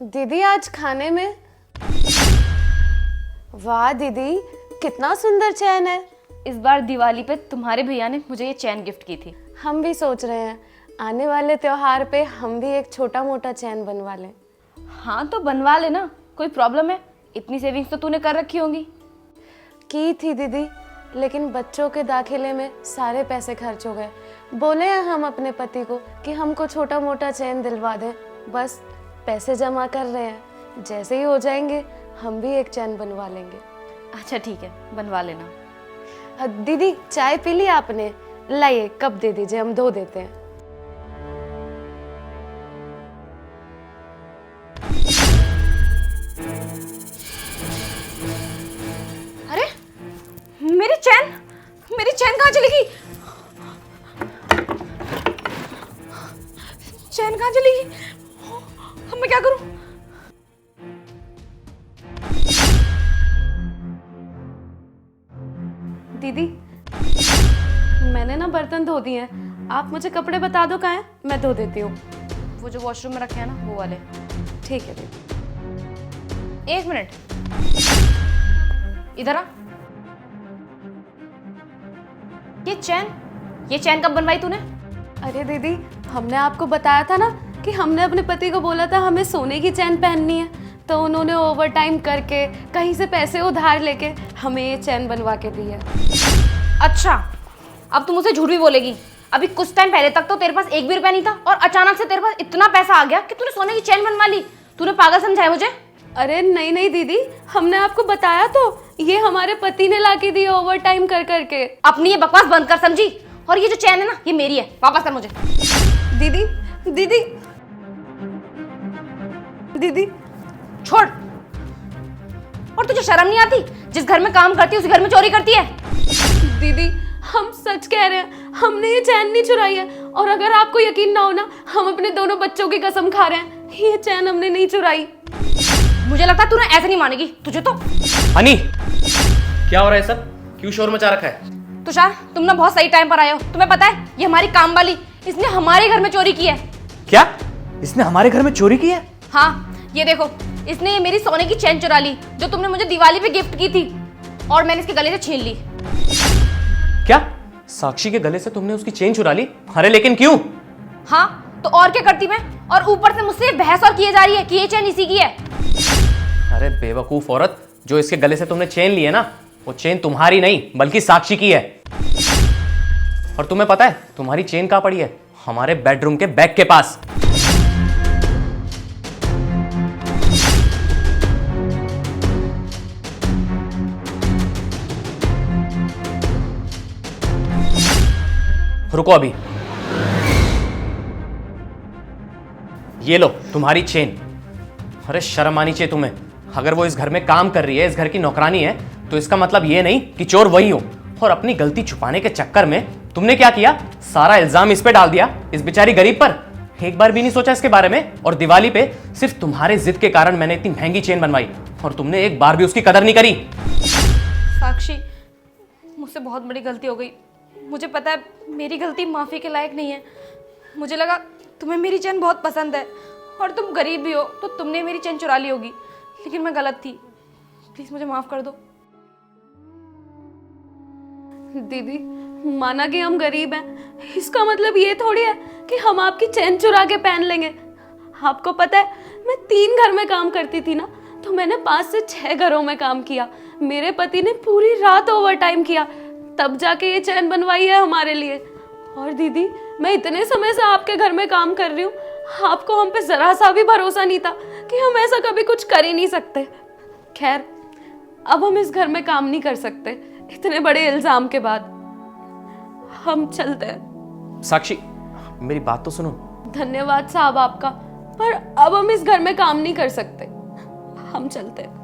दीदी आज खाने में, वाह दीदी कितना सुंदर चैन है। इस बार दिवाली पे तुम्हारे भैया ने मुझे ये चैन गिफ्ट की थी। हम भी सोच रहे हैं आने वाले त्योहार पे हम भी एक छोटा मोटा चैन बनवा लें। हाँ तो बनवा लेना, कोई प्रॉब्लम है? इतनी सेविंग्स तो तूने कर रखी होंगी। की थी दीदी, लेकिन बच्चों के दाखिले में सारे पैसे खर्च हो गए। बोले हैं हम अपने पति को कि हमको छोटा मोटा चैन दिलवा दें, बस पैसे जमा कर रहे हैं, जैसे ही हो जाएंगे हम भी एक चैन बनवा लेंगे। अच्छा ठीक है, बनवा लेना। दीदी चाय पी ली आपने? लाइए कप दे दीजिए, हम धो देते हैं। अरे मेरी चैन कहाँ चली गई? चैन कहाँ चली गई? अब मैं क्या करूं? दीदी मैंने ना बर्तन धो दिए हैं, आप मुझे कपड़े बता दो कहाँ हैं, मैं धो देती हूँ। वो जो वॉशरूम में रखे हैं ना, वो वाले। ठीक है दीदी। एक मिनट, इधर आ। ये चैन कब बनवाई तूने? अरे दीदी हमने आपको बताया था ना कि हमने अपने पति को बोला था हमें सोने की चैन पहननी है, तो उन्होंने ओवर टाइम करके कहीं से पैसे उधार लेके हमें ये चैन बनवा के दी है। अच्छा, अब तू मुझसे झूठ भी बोलेगी। अभी कुछ टाइम पहले तक तो तेरे पास एक भी रुपया नहीं था और अचानक से तेरे पास इतना पैसा आ गया कि तूने सोने की चैन बनवा ली। तूने पागल समझा है मुझे? अरे नहीं नहीं दीदी, हमने आपको बताया तो, ये हमारे पति ने लाके दी ओवर टाइम कर करके। अपनी ये बकवास बंद कर समझी, और ये जो चैन है ना, ये मेरी है, वापस कर मुझे। दीदी दीदी दीदी छोड़। और तुझे शर्म नहीं आती? जिस घर में काम करती है उसी घर में चोरी करती है। दीदी हम सच कह रहे हैं, हमने ये चैन नहीं चुराई है, और अगर आपको यकीन ना हो ना, हम अपने दोनों बच्चों की कसम खा रहे हैं, ये चैन हमने नहीं चुराई। मुझे लगता है तू ना ऐसे नहीं मानेगी, तुझे तो। हनी, क्या हो रहा है सब? क्यों शोर मचा रखा है? तुषार, तुम ना बहुत सही टाइम पर आए हो। तुम्हें पता है, ये हमारी काम वाली, इसने हमारे घर में चोरी की है। क्या? इसने हमारे घर में चोरी की है? हाँ, ये देखो, इसने ये मेरी सोने की चैन चुरा ली जो तुमने मुझे दिवाली पे गिफ्ट की थी, और मैंने इसके गले से छीन ली। क्या? साक्षी के गले से तुमने उसकी चेन चुरा ली? अरे लेकिन क्यों? हाँ तो और क्या करती मैं? और ऊपर से मुझसे बहस और किए जा रही है कि ये चैन इसी की है। अरे बेवकूफ औरत, जो इसके गले से तुमने चेन ली है ना, वो चेन तुम्हारी नहीं बल्कि साक्षी की है। और तुम्हें पता है तुम्हारी चेन कहां पड़ी है? हमारे बेडरूम के बैग के पास। रुको अभी, ये लो तुम्हारी चेन। अरे शर्म आनी चाहिए तुम्हें। अगर वो इस घर में काम कर रही है, इस घर की नौकरानी है, तो इसका मतलब ये नहीं कि चोर वही हो। और अपनी गलती छुपाने के चक्कर में तुमने क्या किया? सारा इल्जाम इस पे डाल दिया, इस बेचारी गरीब पर। एक बार भी नहीं सोचा इसके बारे में। और दिवाली पे सिर्फ तुम्हारे जिद के कारण मैंने इतनी महंगी चेन बनवाई, और तुमने एक बार भी उसकी कदर नहीं करी। साक्षी, मुझसे बहुत बड़ी गलती हो गई। मुझे पता है मेरी गलती माफ़ी के लायक नहीं है। मुझे लगा तुम्हें मेरी चैन बहुत पसंद है, और तुम गरीब भी हो तो तुमने मेरी चैन चुरा ली होगी, लेकिन मैं गलत थी। प्लीज़ मुझे माफ़ कर दो। दीदी माना कि हम गरीब हैं, इसका मतलब ये थोड़ी है कि हम आपकी चैन चुरा के पहन लेंगे। आपको पता है मैं 3 घर में काम करती थी ना, तो मैंने 5 से 6 घरों में काम किया। मेरे पति ने पूरी रात ओवर टाइम किया, तब जाके ये चैन बनवाई है हमारे लिए। और दीदी मैं इतने समय से आपके घर में काम कर रही हूँ, आपको हम पे जरा सा भी भरोसा नहीं था कि हम ऐसा कभी कुछ कर ही नहीं सकते। खैर अब हम इस घर में काम नहीं कर सकते इतने बड़े इल्जाम के बाद। हम चलते हैं। साक्षी मेरी बात तो सुनो। धन्यवाद साहब आपका, पर अब हम इस घर में काम नहीं कर सकते। हम चलते हैं।